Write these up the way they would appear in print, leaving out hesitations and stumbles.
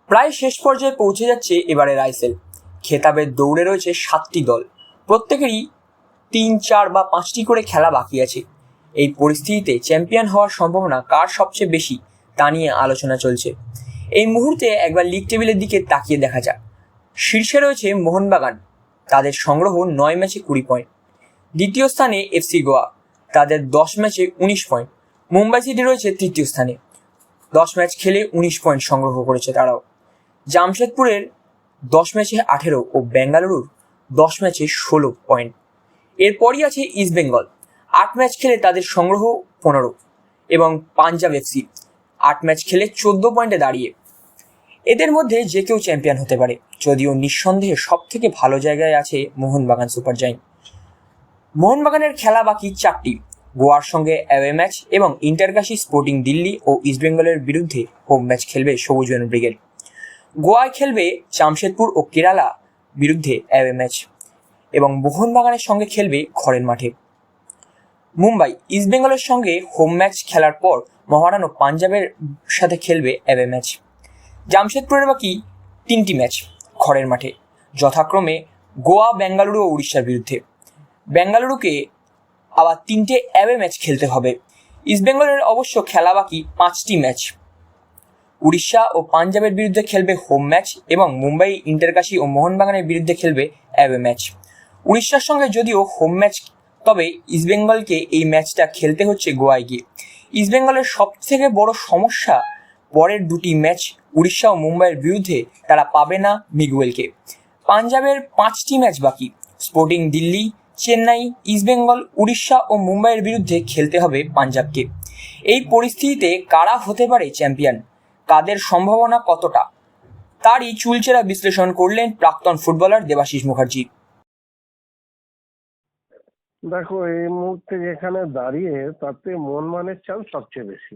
প্রায় শেষ পর্যায়ে পৌঁছে যাচ্ছে এবারের আইএসএল। খেতাবের দৌড়ে রয়েছে 7টি দল, প্রত্যেকেরই 3, 4 বা 5টি করে খেলা বাকি আছে। এই পরিস্থিতিতে চ্যাম্পিয়ন হওয়ার সম্ভাবনা কার সবচেয়ে বেশি তা নিয়ে আলোচনা চলছে। এই মুহূর্তে একবার লিগ টেবিলের দিকে তাকিয়ে দেখা যাক। শীর্ষে রয়েছে মোহনবাগান, তাদের সংগ্রহ 9 ম্যাচে 20 পয়েন্ট। দ্বিতীয় স্থানে এফসি গোয়া, তাদের 10 ম্যাচে 19 পয়েন্ট। মুম্বাই সিটি রয়েছে তৃতীয় স্থানে, 10 ম্যাচ খেলে 19 পয়েন্ট সংগ্রহ করেছে তারাও। জামশেদপুরের 10 ম্যাচে 18 ও বেঙ্গালুরুর 10 ম্যাচে 16 পয়েন্ট। এরপরই আছে ইস্টবেঙ্গল, 8 ম্যাচ খেলে তাদের সংগ্রহ 15, এবং পাঞ্জাব এফসি 8 ম্যাচ খেলে 14 পয়েন্টে দাঁড়িয়ে। এদের মধ্যে যে কেউ চ্যাম্পিয়ন হতে পারে, যদিও নিঃসন্দেহে সব থেকে ভালো জায়গায় আছে মোহনবাগান সুপার জায়েন্ট। মোহনবাগানের খেলা বাকি 4টি, গোয়ার সঙ্গে অ্যাওয়ে ম্যাচ এবং ইন্টারকাশি স্পোর্টিং দিল্লি ও ইস্টবেঙ্গলের বিরুদ্ধে হোম ম্যাচ খেলবে সবুজ বন ব্রিগেড। গোয়ায় খেলবে জামশেদপুর ও কেরালা বিরুদ্ধে অ্যাওয়ে ম্যাচ, এবং মোহনবাগানের সঙ্গে খেলবে ঘরের মাঠে। মুম্বাই ইস্টবেঙ্গলের সঙ্গে হোম ম্যাচ খেলার পর মহারান ও পাঞ্জাবের সাথে খেলবে অ্যাওয়ে ম্যাচ। জামশেদপুরের বাকি 3টি ম্যাচ ঘরের মাঠে, যথাক্রমে গোয়া, বেঙ্গালুরু ও উড়িষ্যার বিরুদ্ধে। বেঙ্গালুরুকে আবার 3টে অ্যাওয়ে ম্যাচ খেলতে হবে। ইস্টবেঙ্গলের অবশ্য খেলা বাকি 5টি ম্যাচ, উড়িষ্যা ও পাঞ্জাবের বিরুদ্ধে খেলবে হোম ম্যাচ, এবং মুম্বাই, ইন্টারকাশি ও মোহনবাগানের বিরুদ্ধে খেলবে অ্যাওয়ে ম্যাচ। উড়িষ্যার সঙ্গে যদিও হোম ম্যাচ, তবে ইস্টবেঙ্গলকে এই ম্যাচটা খেলতে হচ্ছে গোয়ায় গিয়ে। ইস্টবেঙ্গলের সব থেকে বড় সমস্যা, পরের 2টি ম্যাচ উড়িষ্যা ও মুম্বাইয়ের বিরুদ্ধে তারা পাবে না মিগুয়েলকে। পাঞ্জাবের 5টি ম্যাচ বাকি, স্পোর্টিং দিল্লি, চেন্নাই, ইস্টবেঙ্গল, উড়িষ্যা ও মুম্বাইয়ের বিরুদ্ধে খেলতে হবে পাঞ্জাবকে। এই পরিস্থিতিতে কারা হতে পারে চ্যাম্পিয়ন, কাদের সম্ভাবনা কতটা, তারই চুলচেরা বিশ্লেষণ করলেন প্রাক্তন ফুটবলার দেবাশিস মুখার্জি। দেখো, এই মুহূর্তে যেখানে দাঁড়িয়ে তাতে মোহনবাগানের চান্স সবচেয়ে বেশি।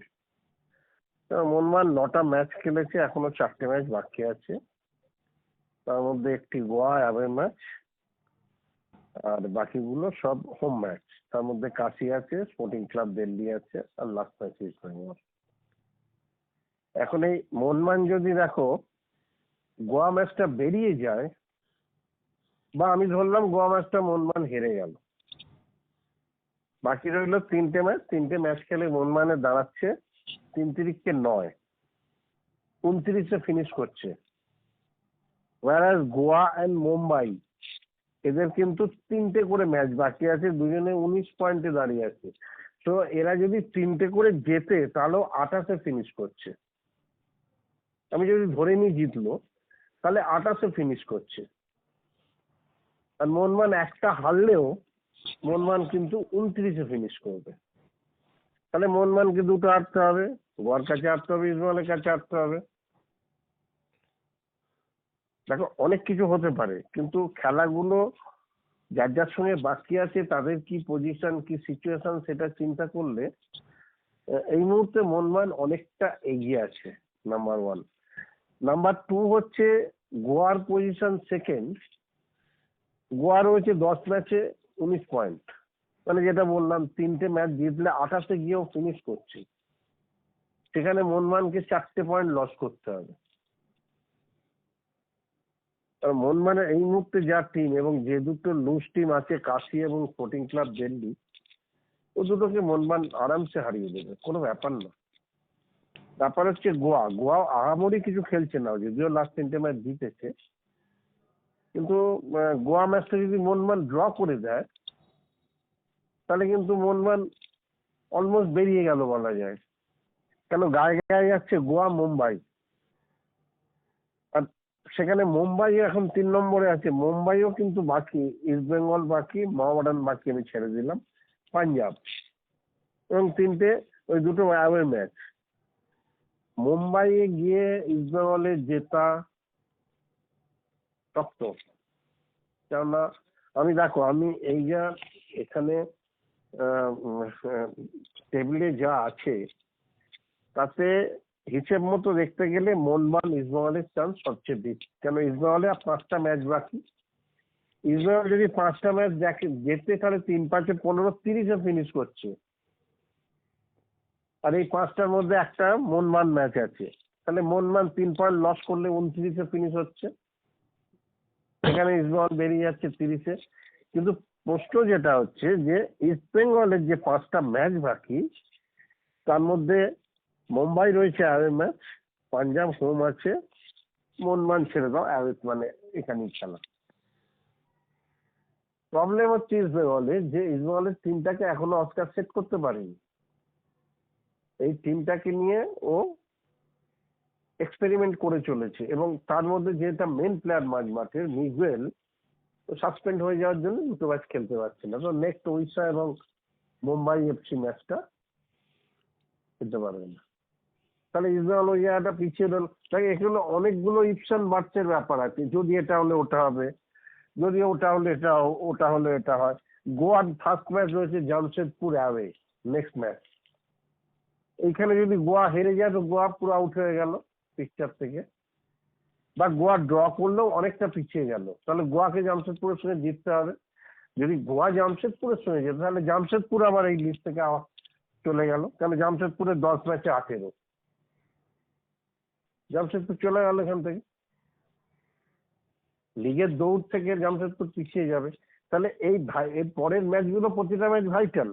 মোহনবাগান 9টা ম্যাচ খেলেছে, এখনো 4টে ম্যাচ বাকি আছে। তার মধ্যে একটি গোয়া অ্যাওয়ে ম্যাচ, আর বাকিগুলো সব হোম ম্যাচ। তার মধ্যে কাশি আছে, স্পোর্টিং ক্লাব দিল্লি আছে, আর লাস্ট ম্যাচ ইস্টবেঙ্গল। এখন এই মোহনবাগান যদি দেখো গোয়া ম্যাচটা বেরিয়ে যায়, বা আমি ধরলাম গোয়া ম্যাচটা মোহনবাগান হেরে গেল, বাকি রইল 3টে ম্যাচ খেলে মোহনবাগানের দাঁড়াচ্ছে 3 × 9, 29-এ ফিনিশ করছে। whereas গোয়া অ্যান্ড মুম্বাই, এদের কিন্তু 3টে করে ম্যাচ বাকি আছে, দুজনে 19 পয়েন্টে দাঁড়িয়ে আছে। তো এরা যদি 3টে করে জেতে তাহলেও 28-এ ফিনিশ করছে। আমি যদি ধরে নিই জিতলো, তাহলে 28-এ ফিনিশ করছে। আর মোহনবাগান একটা হারলেও মোহনবাগান কিন্তু 29-এ ফিনিশ করবে। তাহলে মোহনবাগানকে 2টো হারতে হবে, গোয়ার কাছে হারতে হবে, ইস্টবেঙ্গলের কাছে হারতে হবে। দেখো, অনেক কিছু হতে পারে, কিন্তু খেলাগুলো যার যার সঙ্গে বাকি আছে তাদের কি পজিশন, কি সিচুয়েশন, সেটা চিন্তা করলে এই মুহূর্তে মোহনবাগান অনেকটা এগিয়ে আছে, নাম্বার 1। নাম্বার 2 হচ্ছে গোয়ার পজিশন সেকেন্ড। গোয়া রয়েছে 10 ম্যাচে 19 পয়েন্ট, মানে যেটা বললাম 3টে ম্যাচ জিতলে 28-এ গিয়েও ফিনিশ করছে। সেখানে মোহনবাগানকে 4টে পয়েন্ট লস করতে হবে। মোহনবাগানের এই মুহূর্তে যা টিম, এবং যে দুটো লুজ টিম আছে, কাশি এবং স্পোর্টিং ক্লাব দিল্লি, ও দুটোকে মোহনবাগান আরামসে হারিয়ে দেবে, কোনো ব্যাপার না। ব্যাপার হচ্ছে গোয়া আহামরি কিছু খেলছে না, যদিও লাস্ট 3টে ম্যাচ জিতেছে, কিন্তু গোয়া ম্যাচটা যদি মোহনবাগান ড্র করে দেয়, তাহলে কিন্তু মোহনবাগান অলমোস্ট বেরিয়ে গেল বলা যায়। কেন গায়ে গায়ে যাচ্ছে গোয়া, মুম্বাই। আর সেখানে মুম্বাই এখন 3 নম্বরে আছে। মুম্বাইও কিন্তু বাকি, ইস্টবেঙ্গল বাকি, মোহামেডান বাকি, আমি ছেড়ে দিলাম, পাঞ্জাব, এবং 3টে ওই 2টো অ্যাওয়ে ম্যাচ। মুম্বাইয়ে গিয়ে ইস্টবেঙ্গলে জেতা শক্ত। কেননা আমি এই যা এখানে টেবিলে যা আছে, তাতে হিসেব মতো দেখতে গেলে মোহনবাগান ইস্টবেঙ্গলের চান্স সবচেয়ে বেশি। কেন, ইস্টবেঙ্গলে আর 5টা ম্যাচ বাকি। ইস্টবেঙ্গল যদি 5টা ম্যাচ জেতে, তাহলে 3-5-এ 15, 30-এ ফিনিশ করছে। আর এই 5টার মধ্যে একটা মোহনবাগান ম্যাচ আছে, তাহলে মোহনবাগান 3 পয়েন্ট লস করলে 29-এ ফিনিশ হচ্ছে, এখানে ইস্টবেঙ্গল বেরিয়ে যাচ্ছে 30-এ। কিন্তু প্রশ্ন যেটা হচ্ছে যে ইস্ট বেঙ্গলের যে 5টা ম্যাচ বাকি, তার মধ্যে মুম্বাই রয়েছে অ্যাওয়ে ম্যাচ, পাঞ্জাব হোম আছে, মোহনবাগান ছেড়ে দাও অ্যাওয়ে, মানে এখানেই খেলা। প্রবলেম হচ্ছে ইস্ট বেঙ্গলে যে ইস্ট বেঙ্গলের টিমটাকে এখনো অস্কার সেট করতে পারেনি। এই টিমটাকে নিয়ে ও এক্সপেরিমেন্ট করে চলেছে, এবং তার মধ্যে যেটা মেন প্লেয়ার মাঠের মিগুয়েল সাসপেন্ড হয়ে যাওয়ার জন্য 2টো ম্যাচ খেলতে পারছে না। তো নেক্সট ওড়িশা এবং মুম্বাই এফসি ম্যাচটা খেলতে পারবে না। তাহলে ইসরায়েল ওই জায়গাটা পিছিয়ে দিল। তাই এগুলো অনেকগুলো ইপশন বার্চের ব্যাপার আছে, যদি এটা হলে ওটা হবে, যদি ওটা হলে এটা, ওটা হলে এটা হয়। গোয়ার ফার্স্ট ম্যাচ রয়েছে জামশেদপুর অ্যাওয়ে, নেক্সট ম্যাচ। এইখানে যদি গোয়া হেরে যায় তো গোয়া পুরো আউট হয়ে গেল পিকচার থেকে, বা গোয়া ড্র করলেও অনেকটা পিছিয়ে গেল। তাহলে গোয়াকে জামশেদপুরের সঙ্গে জিততে হবে। যদি গোয়া জামশেদপুরের সঙ্গে যেত তাহলে জামশেদপুর আবার এই লিস্ট থেকে আবার চলে গেল, কারণ জামশেদপুরের 10 ম্যাচে 18, জামশেদপুর চলে গেল এখান থেকে, লিগের দৌড় থেকে জামশেদপুর পিছিয়ে যাবে। তাহলে এই এর পরের ম্যাচগুলো প্রতিটা ম্যাচ ভাইটাল।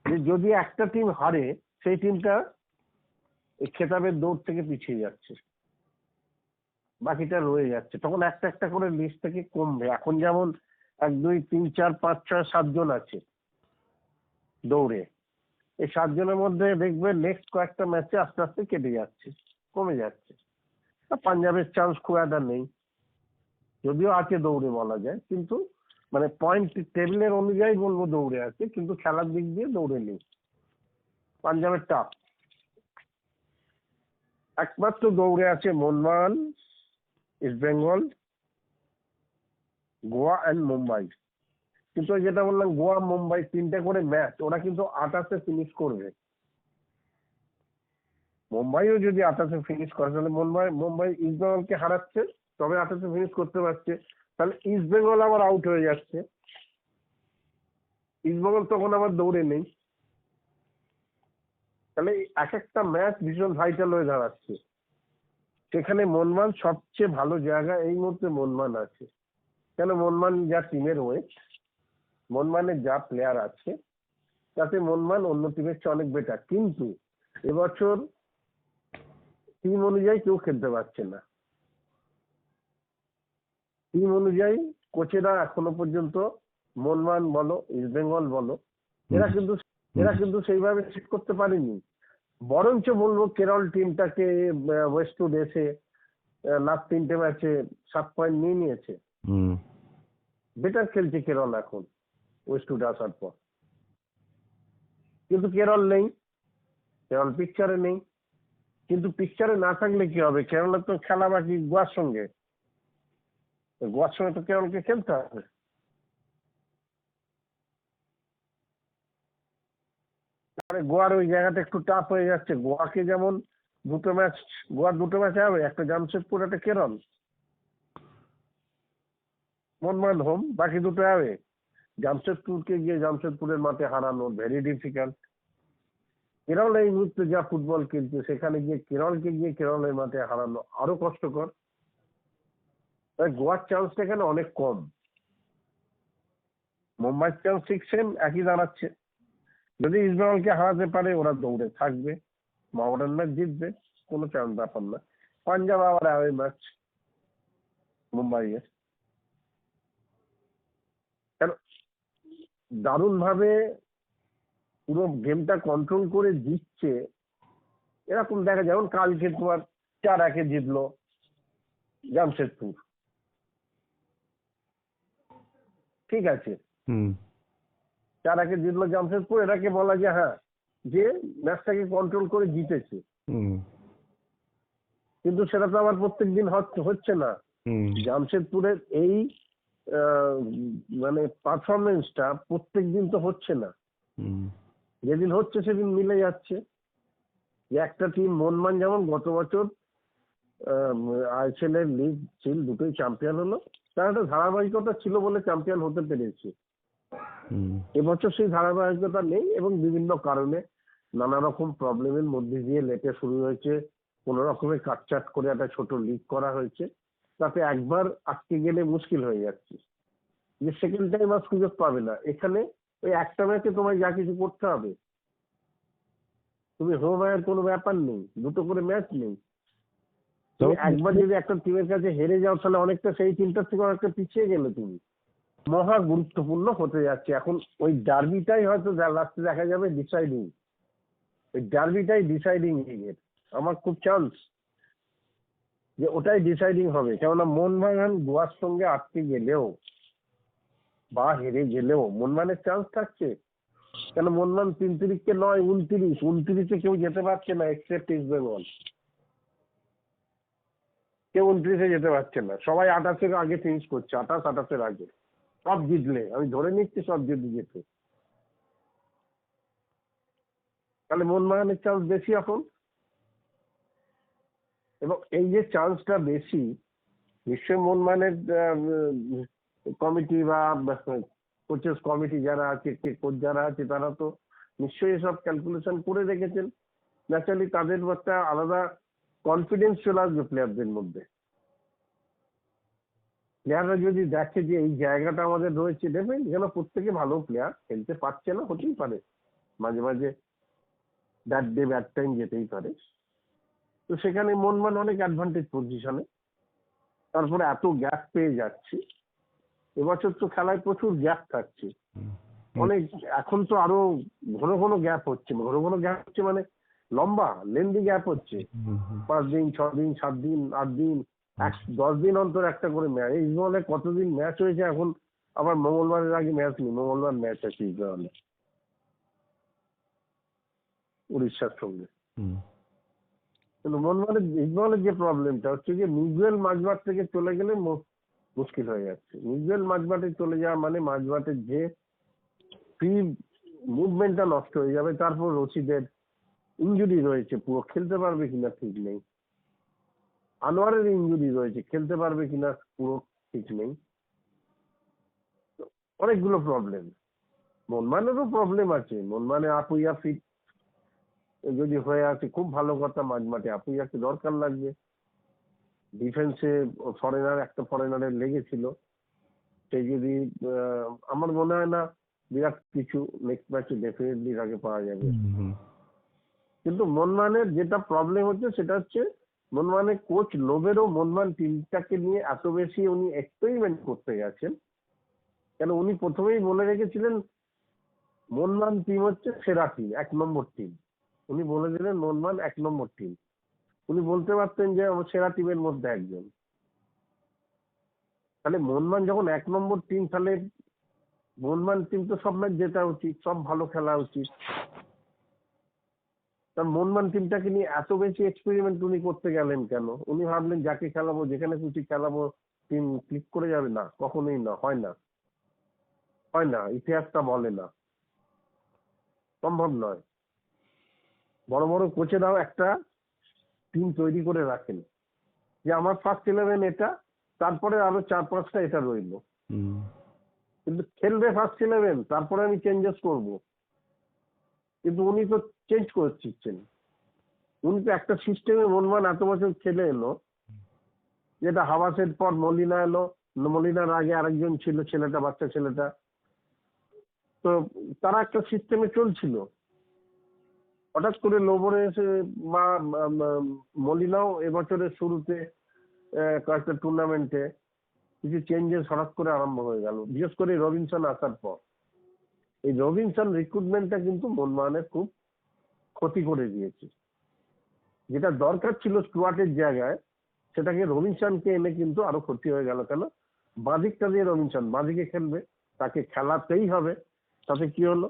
যে যদি একটা টিম হারে, সেই টিমটা এই খেতাবের দৌড় থেকে পিছিয়ে যাচ্ছে, বাকিটা রয়ে যাচ্ছে। তখন একটা একটা করে লিস্ট থেকে কমবে। এখন যেমন 1, 2, 3, 4, 5, 6, 7 জন আছে দৌড়ে, এই 7 জনের মধ্যে দেখবে নেক্সট কয়েকটা ম্যাচে আস্তে আস্তে কেটে যাচ্ছে, কমে যাচ্ছে। আর পাঞ্জাবের চান্স খুব একটা নেই, যদিও আছে দৌড়ে বলা যায়, কিন্তু মানে পয়েন্ট টেবিলের অনুযায়ী বলবো দৌড়ে আছে, কিন্তু খেলার দিক দিয়ে দৌড়ে নেই। পাঞ্জাবের টাফ। একমাত্র দৌড়ে আছে মোহনবাগান, ইস্ট বেঙ্গল, গোয়া অ্যান্ড মুম্বাই। কিন্তু ওই যেটা বললাম, গোয়া মুম্বাই 3টে করে ম্যাচ, ওরা কিন্তু 28-এ ফিনিশ করবে। মুম্বাইও যদি 28-এ ফিনিশ করে, তাহলে মুম্বাই ইস্ট বেঙ্গলকে হারাচ্ছে, তবে 28-এ ফিনিশ করতে পারছে। তাহলে ইস্ট বেঙ্গল আবার আউট হয়ে যাচ্ছে, ইস্ট বেঙ্গল তখন আবার দৌড়ে নেই। তাহলে এক একটা ম্যাচ ভীষণ ভাইটাল হয়ে দাঁড়াচ্ছে। সেখানে মোহনবাগান সবচেয়ে ভালো জায়গা এই মুহূর্তে মোহনবাগান আছে, কেন মোহনবাগান যা টিমের ওয়েট, মোহনবাগানের যা প্লেয়ার আছে, তাতে মোহনবাগান অন্য টিমের চেয়ে অনেক বেটার। কিন্তু এবছর টিম অনুযায়ী কেউ খেলতে পারছে না। টিম অনুযায়ী কোচেরা এখনো পর্যন্ত, মোহনবাগান বলো ইস্ট বেঙ্গল বলো, এরা কিন্তু সেইভাবে সেট করতে পারেনি। বরঞ্চ বলবো কেরল টিমটাকে ওয়েস্টউড এসে লাস্ট 3টে ম্যাচে 7 পয়েন্ট নিয়ে নিয়েছে, বেটার খেলছে কেরল এখন ওয়েস্টউড আসার পর। কিন্তু কেরল নেই, কেরল পিকচারে নেই। কিন্তু পিকচারে না থাকলে কি হবে, কেরলের তো খেলা বাকি গোয়ার সঙ্গে, গোয়ার সঙ্গে তো কেরলকে খেলতে হবে। মানে গোয়ার ওই জায়গাটা একটু টাফ হয়ে যাচ্ছে। গোয়াকে যেমন গোয়ার 2টো ম্যাচ হবে, একটা জামশেদপুর, একটা কেরল, মোহনবাগান হোম, বাকি 2টো হবে। জামশেদপুরকে গিয়ে জামশেদপুরের মাঠে হারানো ভেরি ডিফিকাল্ট। কেরল এই মুহূর্তে যা ফুটবল খেলছে, সেখানে গিয়ে কেরলকে গিয়ে কেরলের মাঠে হারানো আরো কষ্টকর। তাই গোয়ার চান্সটা এখানে অনেক কম। মুম্বাইয়ের চান্স ঠিক সেম একই দাঁড়াচ্ছে। যদি ইস্টবেঙ্গলকে হারাতে পারে, ওরা দৌড়ে থাকবে, মোহামেডান ম্যাচ জিতবে, কোনো চান্স ব্যাপার না। পাঞ্জাব আবার অ্যাওয়ে ম্যাচ মুম্বাইয়ের, কেন দারুণ ভাবে পুরো গেমটা কন্ট্রোল করে জিতছে এরকম দেখা, যেমন কালকে তোমার 4-1 জিতলো জামশেদপুর, ঠিক আছে, 4-1 জিতলো জামশেদপুর, এটাকে বলা যায় হ্যাঁ যে ম্যাচটাকে কন্ট্রোল করে জিতেছে। কিন্তু সেটা তো আবার প্রত্যেকদিন হচ্ছে না। জামশেদপুরের এই মানে পারফরমেন্সটা প্রত্যেকদিন তো হচ্ছে না, যেদিন হচ্ছে সেদিন মিলে যাচ্ছে। যে একটা টিম মোহনবাগান যেমন গত বছর আইএসএল এর লিগ ছিল, 2টোই চ্যাম্পিয়ন হলো, তার একটা ধারাবাহিকতা ছিল বলে চ্যাম্পিয়ন হতে পেরেছে। এবছর সেই ধারাবাহিকতা নেই, এবং বিভিন্ন কারণে নানা রকম প্রবলেমের মধ্যে দিয়ে লেটে শুরু হয়েছে, কোনো রকমের কাটচাট করে একটা ছোট লিগ করা হয়েছে, তাতে একবার আটকে গেলে মুশকিল হয়ে যাচ্ছে, যে সেকেন্ড টাইম আর সুযোগ পাবে না। এখানে ওই একটা ম্যাচে তোমায় যা কিছু করতে হবে, তুমি হোম আয়ের কোনো ব্যাপার নেই, দুটো করে ম্যাচ নেই। তুমি একবার যদি একটা টিমের কাছে হেরে যাও, তাহলে অনেকটা সেই টিমটার থেকে অনেকটা পিছিয়ে গেলে তুমি। মহা গুরুত্বপূর্ণ হতে যাচ্ছে এখন। ওই ডার্বিটাই হয়তো লাস্টে দেখা যাবে ডিসাইডিং, ওই ডার্বিটাই ডিসাইডিং লিগের। আমার খুব চান্স যে ওটাই ডিসাইডিং হবে, কেননা মোহনবাগান গোয়ার সঙ্গে আটকে গেলেও বা হেরে গেলেও মোহনবাগানের চান্স থাকছে। কেন মোহনবাগান ৩ তারিখকে নয়, ২৯ কেউ যেতে পারছে না এক্সেপ্ট ইস্ট বেঙ্গল। কেউ ২৯ যেতে পারছে না, সবাই ২৮ আগে ফিনিশ করছে, ২৮ আগে সব জিতলে, আমি ধরে নিচ্ছি সব যদি যেত, তাহলে মোহনবাগানের চান্স বেশি এখন। এবং এই যে চান্সটা বেশি, নিশ্চয়ই মোহনবাগানের কমিটি বা কোচেস কমিটি যারা আছে, কোচ যারা আছে, তারা তো নিশ্চয়ই এসব ক্যালকুলেশন করে রেখেছেন। ন্যাচারালি তাদের একটা আলাদা কনফিডেন্স চলে আসবে প্লেয়ারদের মধ্যে। প্লেয়াররা যদি দেখে যে এই জায়গাটা আমাদের রয়েছে, দেখবেন যেন প্রত্যেকে ভালো প্লেয়ার, খেলতে পারছে না, হতেই পারে মাঝে মাঝে ব্যাড ডে ব্যাড টাইম যেতেই পারে, তো সেখানে মোহনবাগান অনেক অ্যাডভান্টেজ পজিশনে। তারপরে এত গ্যাপ পেয়ে যাচ্ছি, এবছর তো খেলায় প্রচুর গ্যাপ থাকছে অনেক। এখন তো আরো ঘন ঘন গ্যাপ হচ্ছে, মানে লম্বা লেন্দি গ্যাপ হচ্ছে, 5 দিন 6 দিন 7 দিন 8 দিন 10 দিন অন্তর একটা করে ম্যাচ। এই বলে কতদিন ম্যাচ হয়েছে, এখন আবার মঙ্গলবারের আগে ম্যাচ নেই, মঙ্গলবার ম্যাচ আছে ইস্টবেঙ্গলে উড়িষ্যার সঙ্গে। কিন্তু ইস্টবেঙ্গলের যে প্রবলেমটা হচ্ছে যে মিউচুয়াল মাঝমাঠ থেকে চলে গেলে মুশকিল হয়ে যাচ্ছে। মিউচুয়াল মাঝমাঠে চলে যাওয়া মানে মাঝমাঠের যে ফ্রি মুভমেন্টটা নষ্ট হয়ে যাবে। তারপর রশিদের ইনজুরি রয়েছে, পুরো খেলতে পারবে কিনা ঠিক নেই। আনোয়ারের ইনজুরি রয়েছে, খেলতে পারবে কিনা পুরো ঠিক নেই। অনেকগুলো প্রবলেম, মোহনবাগানেরও প্রবলেম আছে। মোহনবাগানে আপুইয়া ফিট যদি হয়ে আছে খুব ভালো কথা, মাঝমাঠে আপুইয়াকে দরকার লাগবে। ডিফেন্সে একটা ফরেনারের লেগেছিল, সেই যদি আমার মনে হয় না বিরাট কিছু নেক্সট ম্যাচে ডেফিনেটলি তাকে পাওয়া যাবে। কিন্তু মোহনবাগানের যেটা প্রবলেম হচ্ছে সেটা হচ্ছে মোহনবাগানের কোচ লোবেরও মোহনবাগান টিমটাকে নিয়ে এত বেশি উনি এক্সপেরিমেন্ট করতে গেছেন। কেন উনি প্রথমেই বলে রেখেছিলেন মোহনবাগান টিম হচ্ছে সেরা টিম, 1 নম্বর টিম। উনি বলে দিলেন মোহনবাগান 1 নম্বর টিম। উনি বলতে পারতেন যে আমার সেরা টিমের মধ্যে একজন। তাহলে মোহনবাগান যখন 1 নম্বর টিম, তাহলে মোহনবাগান টিম তো সব ম্যাচ জেতা উচিত, সব ভালো খেলা উচিত। তার মোহনবাগান টিমটাকে নিয়ে এত বেশি এক্সপেরিমেন্ট উনি করতে গেলেন কেন? উনি ভাবলেন যাকে খেলাবো, যেখানে খুশি খেলাবো, টিম ক্লিক করে যাবে? না, কখনোই না, হয় না, হয় না, ইতিহাসটা বলে না, সম্ভব নয়। বড় বড় কোচেরাও একটা টিম তৈরি করে রাখেন যে আমার ফার্স্ট 11 এটা, তারপরে আরো 4-5টা এটা রইলো, কিন্তু খেলবে ফার্স্ট 11, তারপরে আমি চেঞ্জেস করব। কিন্তু উনি তো চেঞ্জ করে দিচ্ছেন। উনি তো একটা সিস্টেমে মোহনবাগান এত বছর খেলে এলো, যেটা হাবাসের পর মলিনা এলো, মলিনার আগে আরেকজন ছিল, ছেলেটা, বাচ্চা ছেলেটা, তো তারা একটা সিস্টেমে চলছিল। হঠাৎ করে লোবরে এসে বা মলিনাও এবছরের শুরুতে কয়েকটা টুর্নামেন্টে কিছু চেঞ্জেস হঠাৎ করে আরম্ভ হয়ে গেল, বিশেষ করে রবিনসন আসার পর। এই রবিনসন রিক্রুটমেন্টটা কিন্তু মোহনবাগানের খুব ক্ষতি করে দিয়েছে। যেটা দরকার ছিল স্টুয়ার্টের জায়গায়, সেটাকে রবিনসনকে এনে কিন্তু আরো ক্ষতি হয়ে গেল। কেন? বাঁদিকটা দিয়ে রবিনসন বাঁদিকে খেলবে, তাকে খেলাতেই হবে। তাতে কি হলো,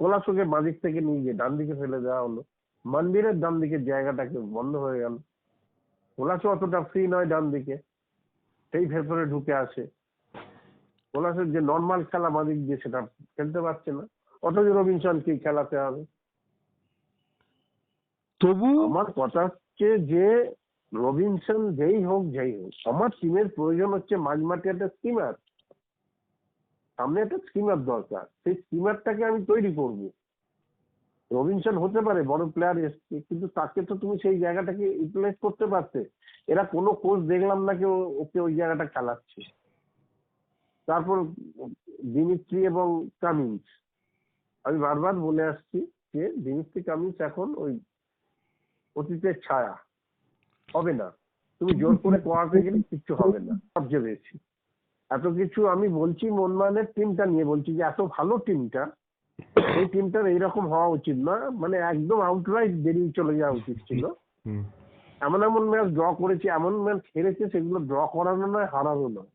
কোলাসোকে বাঁদিক থেকে নিয়ে গিয়ে ডান দিকে ফেলে দেওয়া হলো, মন্দিরের ডান দিকের জায়গাটাকে বন্ধ হয়ে গেল। কোলাসো অতটা ফ্রি নয় ডান দিকে, সেই ভেতরে ঢুকে আসে। কোলাসের যে নর্মাল খেলা বাঁদিক দিয়ে, সেটা খেলতে পারছে না, অথচ রবিনসনকেই খেলাতে হবে। তবু আমার কথা হচ্ছে যে রবিনসন যেই হোক আমার টিমের প্রয়োজন হচ্ছে মাঝমাঠে একটা স্কিমার, সামনে একটা স্কিমার দরকার। সেই স্কিমারটাকে আমি তৈরি করব। রবিনসন হতে পারে বড় প্লেয়ার এসছে, কিন্তু তাকে তো তুমি সেই জায়গাটাকে ইউটিলাইজ করতে পারতে। এরা কোনো কোচ দেখলাম না কেউ ওকে ওই জায়গাটা খেলাচ্ছে। তারপর দিমিত্রি এবং কামিন্স, আমি বারবার বলে আসছি যে দিমিত্রি কামিন্স এখন ওই অতীতের ছায়া, হবে না। তুমি জোর করে করাতে গেলে কিচ্ছু হবে না, সবচেয়ে বেশি এত কিছু আমি বলছি মোহনবাগানের টিমটা নিয়ে বলছি যে এত ভালো টিমটা, এই টিমটার এইরকম হওয়া উচিত না, মানে একদম আউটরাইট বেরিয়ে চলে যাওয়া উচিত ছিল। এমন এমন ম্যাচ ড্র করেছে, এমন ম্যাচ হেরেছে, সেগুলো ড্র করানো নয়, হারানো নয়।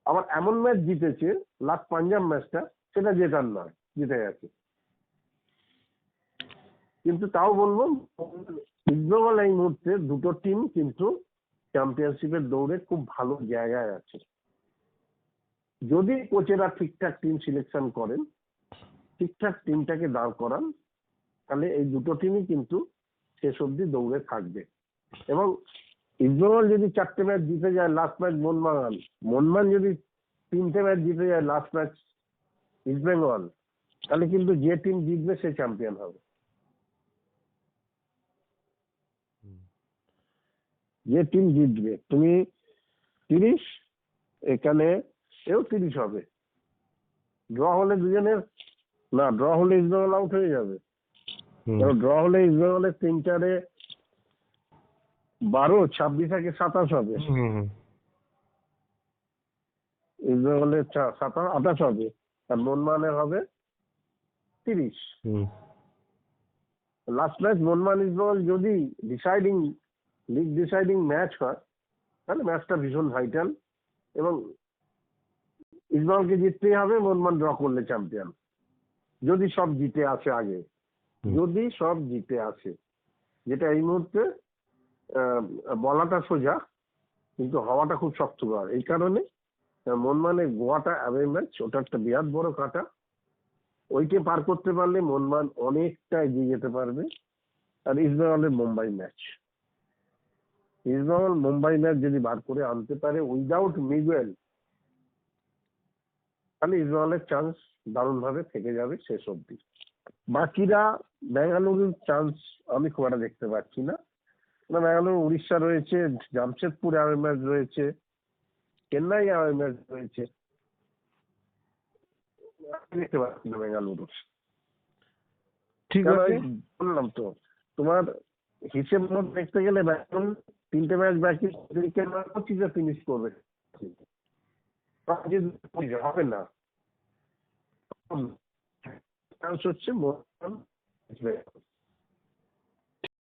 আবার এমন ম্যাচ জিতেছে, লাস্ট পাঞ্জাব ম্যাচটা, সেটা জেতার নয়, জিতে গেছে। কিন্তু তাও বলবো ইস্টবেঙ্গল এই মুহূর্তে দুটো টিম কিন্তু চ্যাম্পিয়নশিপের দৌড়ে খুব ভালো জায়গায় আছে। যদি কোচেরা ঠিকঠাক টিম সিলেকশন করেন, ঠিকঠাক টিমটাকে দাঁড় করান, তাহলে এই দুটো টিমই কিন্তু শেষ অব্দি দৌড়ে থাকবে। এবং ইস্টবেঙ্গল যদি 4টে ম্যাচ জিতে যায়, লাস্ট ম্যাচ মোহনবাগান যদি 3টে ম্যাচ জিতে যায়, লাস্ট ম্যাচ ইস্টবেঙ্গল, তাহলে কিন্তু যে টিম জিতবে সে চ্যাম্পিয়ন হবে। যে টিম জিতবে, তুমি 30, এখানে এও 30 হবে। ড্র হলে দুজনের, না ড্র হলে ইস্টবেঙ্গল আউট হয়ে যাবে। ড্র হলে ইস্টবেঙ্গলের 3-4-এ 12, 26 থেকে 27 হবে। ইস্টবেঙ্গলের 28 হবে, আর মোহনবাগানের হবে 30। লাস্ট ম্যাচ মোহনবাগান ইস্টবেঙ্গল যদি লিগ ডিসাইডিং ম্যাচ হয়, তাহলে ম্যাচটা ভীষণ ভাইটাল, এবং ইস্টবেঙ্গলকে জিততেই হবে। মোহনবাগান ড্র করলে চ্যাম্পিয়ন, যদি সব জিতে আসে আগে, যদি সব জিতে আসে, যেটা এই মুহূর্তে বলাটা সোজা, কিন্তু হওয়াটা খুব শক্তকর। এই কারণে মোহনবাগানের গোয়াটা অ্যাওয়ে ম্যাচ, ওটা একটা বিরাট বড় কাটা। ওইকে পার করতে পারলে মোহনবাগান অনেকটা এগিয়ে যেতে পারবে। আর ইস্টবেঙ্গলের মুম্বাই ম্যাচ যদি বার করে আনতে পারে উইদাউট মিগুয়েল, তাহলে ইস্টবেঙ্গলের চান্স দারুণ ভাবে থেকে যাবে শেষ অব্দি। বাকিরা বেঙ্গালুরুর চান্স আমি খুব একটা দেখতে পাচ্ছি না। বেঙ্গালুরু, উড়িষ্যা রয়েছে, জামশেদপুর অ্যাওয়ে ম্যাচ রয়েছে, চেন্নাই অ্যাওয়ে ম্যাচ রয়েছে, দেখতে পাচ্ছি না বেঙ্গালুরুর। ঠিক আছে, বললাম তো, তোমার হিসেব মতো দেখতে গেলে বেঙ্গালুরু 3টে ম্যাচ বাকি, 25-এ ফিনিশ করবে, হবে না। চান্স হচ্ছে মোহনবাগান